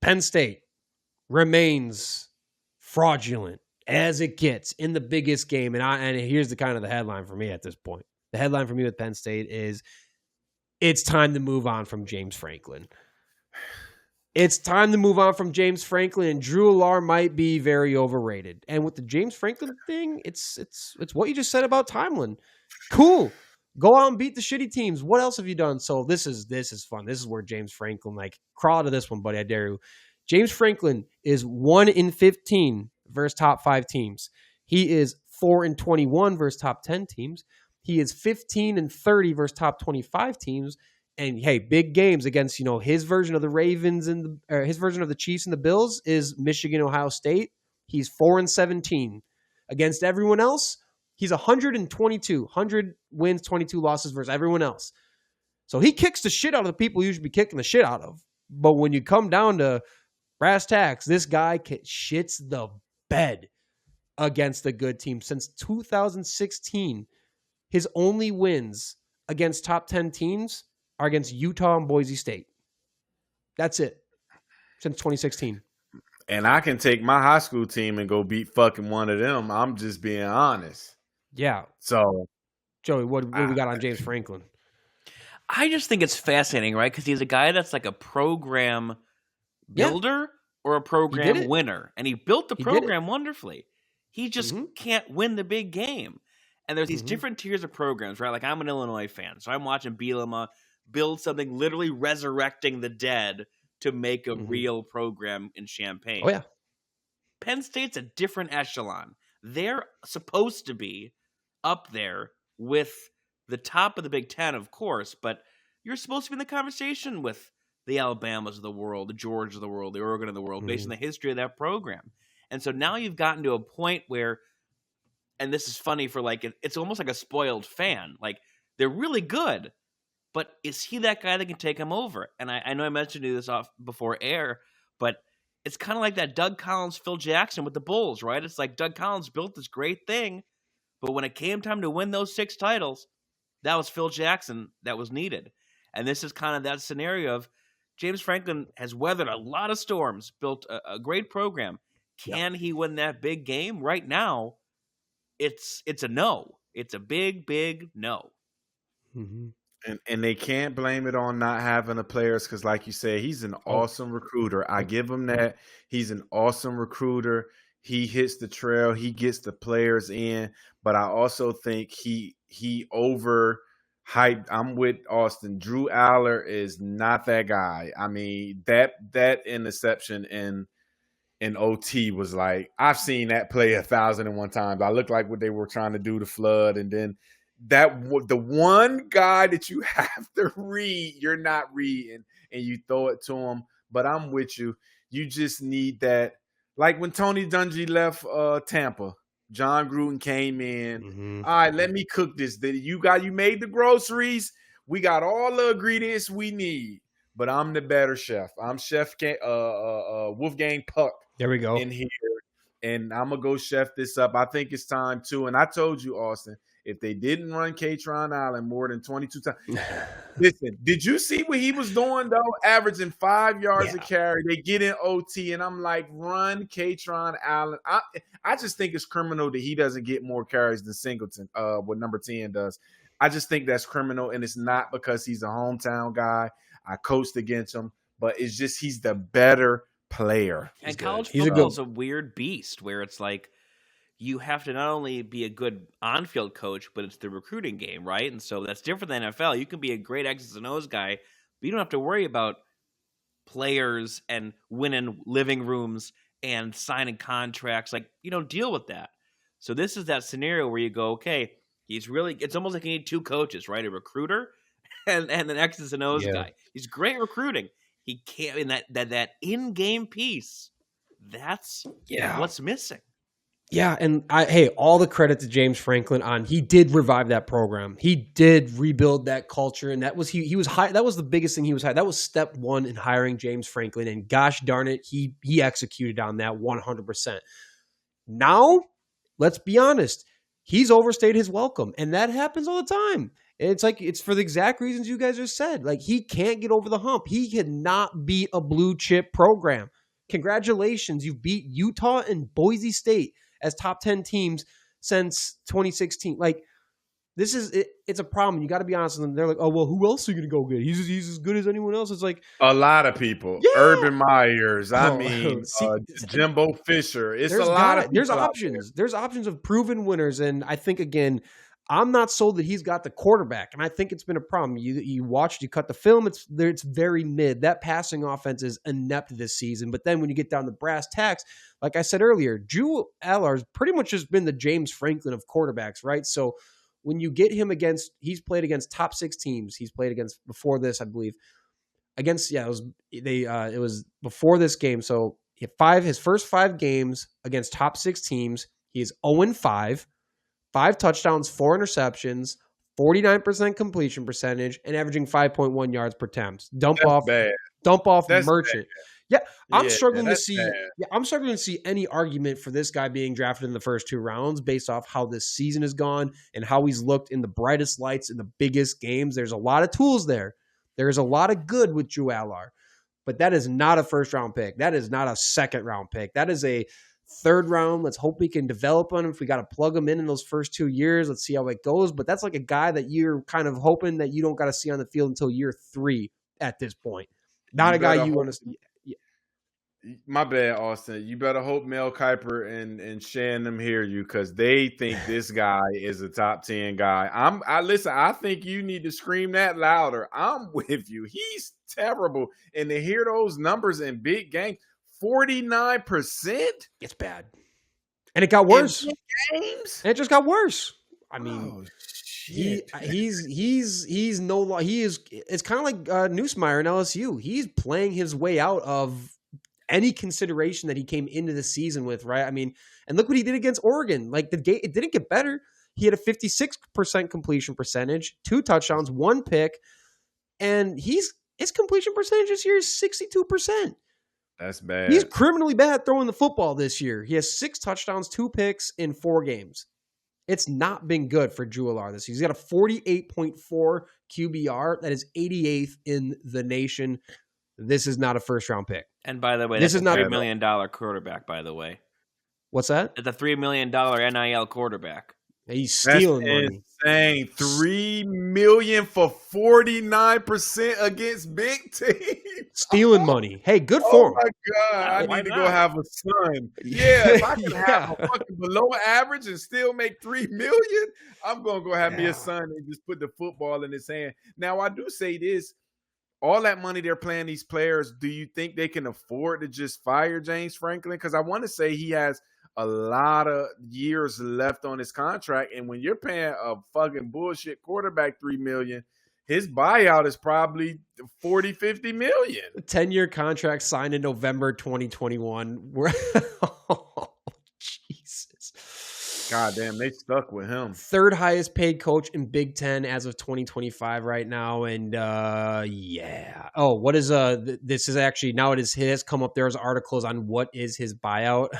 Penn State remains fraudulent as it gets in the biggest game. And here's the kind of the headline for me at this point. The headline for me with Penn State is it's time to move on from James Franklin. It's time to move on from James Franklin, and Drew Allar might be very overrated. And with the James Franklin thing, it's what you just said about Tomlin. Cool. Go out and beat the shitty teams. What else have you done? So this is fun. This is where James Franklin, crawl out of this one, buddy. I dare you. James Franklin is 1-15 versus top 5 teams. He is 4-21 versus top 10 teams. He is 15-30 versus top 25 teams. And hey, big games against, his version of the Ravens his version of the Chiefs and the Bills is Michigan, Ohio State. He's 4-17. Against everyone else, he's 122, 100 wins, 22 losses versus everyone else. So he kicks the shit out of the people you should be kicking the shit out of. But when you come down to brass tacks, this guy shits the bed against the good team. Since 2016, his only wins against top 10 teams are against Utah and Boise State. That's it. Since 2016. And I can take my high school team and go beat fucking one of them. I'm just being honest. Yeah. So, Joey, what do we got on James Franklin? I just think it's fascinating, right? Because he's a guy that's like a program builder or a program winner. And he built the program wonderfully. He just can't win the big game. And there's these different tiers of programs, right? Like I'm an Illinois fan, so I'm watching Bielema build something literally resurrecting the dead to make a real program in Champaign. Oh, yeah. Penn State's a different echelon. They're supposed to be up there with the top of the Big Ten, of course, but you're supposed to be in the conversation with the Alabamas of the world, the Georgia of the world, the Oregon of the world, based on the history of that program. And so now you've gotten to a point where, and this is funny for it's almost like a spoiled fan. Like, they're really good, but is he that guy that can take him over? And I know I mentioned this off before air, but it's kind of like that Doug Collins, Phil Jackson with the Bulls, right? It's like Doug Collins built this great thing, but when it came time to win those 6 titles, that was Phil Jackson that was needed. And this is kind of that scenario of James Franklin has weathered a lot of storms, built a great program. Can he win that big game? Right now, it's a no. It's a big, big no. Mm-hmm. And they can't blame it on not having the players because, like you said, he's an awesome recruiter. I give him that. He's an awesome recruiter. He hits the trail. He gets the players in. But I also think he overhyped. I'm with Austin. Drew Allar is not that guy. I mean, that interception in OT was like, I've seen that play 1,001 times. I looked like what they were trying to do to Flood, and then the one guy that you have to read, you're not reading, and you throw it to him. But I'm with you. You just need that. Like when Tony Dungy left Tampa, John Gruden came in. All right, let me cook this. You made the groceries. We got all the ingredients we need. But I'm the better chef. I'm Chef Wolfgang Puck. There we go. In here. And I'm going to go chef this up. I think it's time too. And I told you, Austin, if they didn't run Katron Allen more than 22 times. Listen, did you see what he was doing, though? Averaging 5 yards a carry. They get in OT, and I'm like, run Katron Allen. I just think it's criminal that he doesn't get more carries than Singleton, what number 10 does. I just think that's criminal, and it's not because he's a hometown guy. I coached against him, but it's just he's the better player. And college football is a weird beast where it's like you have to not only be a good on-field coach, but it's the recruiting game, right? And so that's different than NFL. You can be a great X's and O's guy, but you don't have to worry about players and winning living rooms and signing contracts. Like, you don't deal with that. So this is that scenario where you go, okay, it's almost like you need 2 coaches, right? A recruiter and an X's and O's guy. He's great recruiting. He can't, in that in-game piece, that's what's missing. Yeah, and all the credit to James Franklin he did revive that program. He did rebuild that culture, and that was he was high. That was the biggest thing he was high. That was step 1 in hiring James Franklin, and gosh darn it, he executed on that 100%. Now, let's be honest, he's overstayed his welcome, and that happens all the time. It's like, it's for the exact reasons you guys just said. Like, he can't get over the hump. He cannot beat a blue chip program. Congratulations. You've beat Utah and Boise State as top 10 teams since 2016. Like, this is it, it's a problem. You got to be honest with them. They're like, oh, well, who else are you going to go get? He's as good as anyone else. It's like, A lot of people. Yeah. Urban Myers. I Oh, mean, see, Jimbo Fisher. It's a there's lot of people there's out options. There's options of proven winners. And I think, again, I'm not sold that he's got the quarterback. And I think it's been a problem. You watched, you cut the film. It's very mid. That passing offense is inept this season. But then when you get down to brass tacks, like I said earlier, Drew Allar has pretty much just been the James Franklin of quarterbacks, right? So when you get him against, he's played against top 6 teams. He's played against, before this, I believe, against, it was before this game. So he had his first 5 games against top 6 teams. He is 0-5, 5 touchdowns, 4 interceptions, 49% completion percentage, and averaging 5.1 yards per attempt. Dump off That's Merchant. bad. Yeah, I'm Yeah, struggling to that's see. bad. Yeah, I'm struggling to see any argument for this guy being drafted in the first 2 rounds based off how this season has gone and how he's looked in the brightest lights in the biggest games. There's a lot of tools there. There's a lot of good with Drew Allar, but that is not a first round pick. That is not a second round pick. That is a 3rd round. Let's hope we can develop him. If we got to plug him in those first 2 years, let's see how it goes. But that's like a guy that you're kind of hoping that you don't got to see on the field until year 3 at this point. Not a guy you want to see. My bad, Austin. You better hope Mel Kiper and Shan them hear you, because they think this guy is a top 10 guy. Listen, I think you need to scream that louder. I'm with you. He's terrible. And to hear those numbers in big games, 49%? It's bad. And it got worse. In big games? And it just got worse. I mean, Oh, shit. he's no longer, it's kind of like Newsmeyer in LSU. He's playing his way out of any consideration that he came into the season with, right? I mean, and look what he did against Oregon. Like, the game, it didn't get better. He had a 56% completion percentage, 2 touchdowns, 1 pick, and his completion percentage this year is 62%. That's bad. He's criminally bad throwing the football this year. He has 6 touchdowns, 2 picks in 4 games. It's not been good for Drew Allar this year. He's got a 48.4 QBR. That is 88th in the nation. This is not a first-round pick. And by the way, This that's is a not- $3 million quarterback, by the way. What's that? It's a $3 million NIL quarterback. He's stealing money. Insane. $3 million for 49% against big teams. Stealing money. Hey, good for him. Oh my God. I Why need to not? go have a son. Yeah, if I can Yeah. have a fucking below average and still make $3 million, I'm gonna go have me Yeah. a son and just put the football in his hand. Now, I do say this. All that money they're paying these players, do you think they can afford to just fire James Franklin? Because I want to say he has a lot of years left on his contract. And when you're paying a fucking bullshit quarterback $3 million, his buyout is probably 40, 50 million. 10-year contract signed in November 2021. Oh, Jesus. God damn, they stuck with him. 3rd highest paid coach in Big Ten as of 2025 right now. And yeah. Oh, what is this is actually, now it has come up. There's articles on what is his buyout.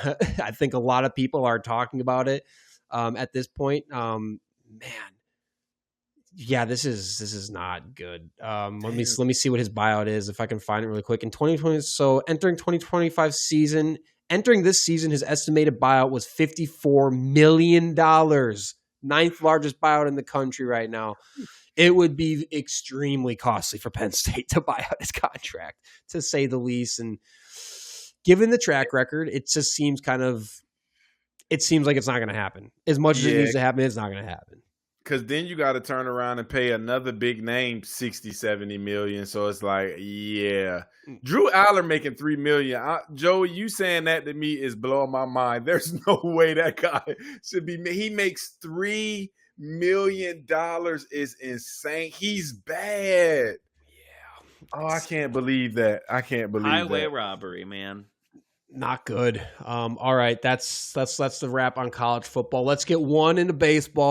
I think a lot of people are talking about it at this point. Man. Yeah, this is not good. Let me see what his buyout is if I can find it really quick. In 2020, so entering this season, his estimated buyout was $54 million, 9th largest buyout in the country right now. It would be extremely costly for Penn State to buy out his contract, to say the least. And given the track record, it just seems like it's not going to happen. As much as it needs to happen, it's not going to happen. Because then you got to turn around and pay another big name 60, 70 million. So it's like, yeah. Drew Allar making $3 million. Joey, you saying that to me is blowing my mind. There's no way that guy should be. He makes $3 million is insane. He's bad. Yeah. Oh, I can't believe that. Highway robbery, man. Not good. All right. That's the wrap on college football. Let's get one into baseball.